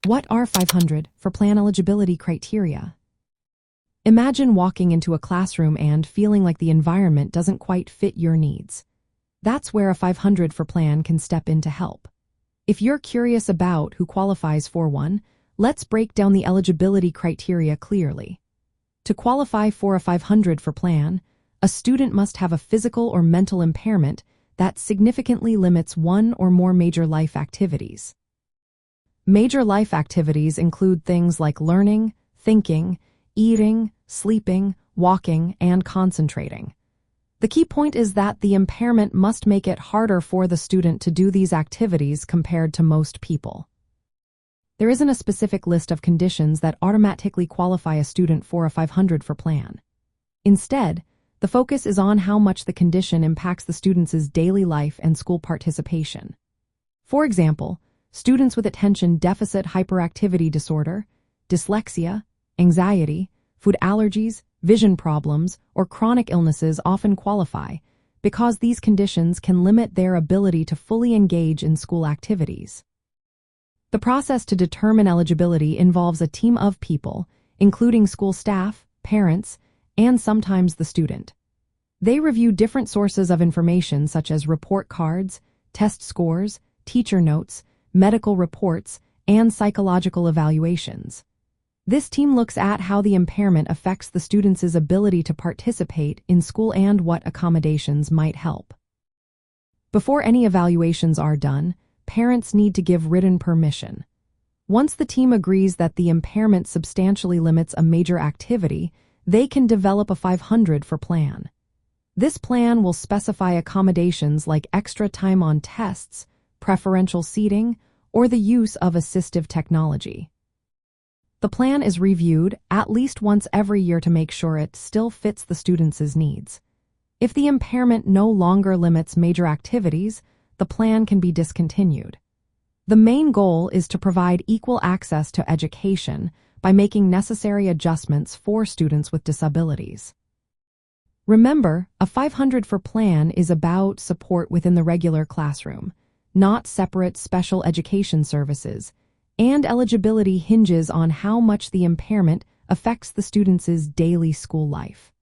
What are 500 for plan eligibility criteria? Imagine walking into a classroom and feeling like the environment doesn't quite fit your needs. That's where a 500 for plan can step in to help. If you're curious about who qualifies for one, let's break down the eligibility criteria clearly. To qualify for a 500 for plan, a student must have a physical or mental impairment that significantly limits one or more major life activities. Major life activities include things like learning, thinking, eating, sleeping, walking, and concentrating. The key point is that the impairment must make it harder for the student to do these activities compared to most people. There isn't a specific list of conditions that automatically qualify a student for a 500 for plan. Instead, the focus is on how much the condition impacts the student's daily life and school participation. For example, students with attention deficit hyperactivity disorder, dyslexia, anxiety, food allergies, vision problems, or chronic illnesses often qualify because these conditions can limit their ability to fully engage in school activities. The process to determine eligibility involves a team of people, including school staff, parents, and sometimes the student. They review different sources of information such as report cards, test scores, teacher notes, medical reports, and psychological evaluations. This team looks at how the impairment affects the student's ability to participate in school and what accommodations might help. Before any evaluations are done, parents need to give written permission. Once the team agrees that the impairment substantially limits a major activity, they can develop a 500 for plan. This plan will specify accommodations like extra time on tests, preferential seating, or the use of assistive technology. The plan is reviewed at least once every year to make sure it still fits the student's needs. If the impairment no longer limits major activities, the plan can be discontinued. The main goal is to provide equal access to education by making necessary adjustments for students with disabilities. Remember, a 500 for plan is about support within the regular classroom, not separate special education services, and eligibility hinges on how much the impairment affects the student's daily school life.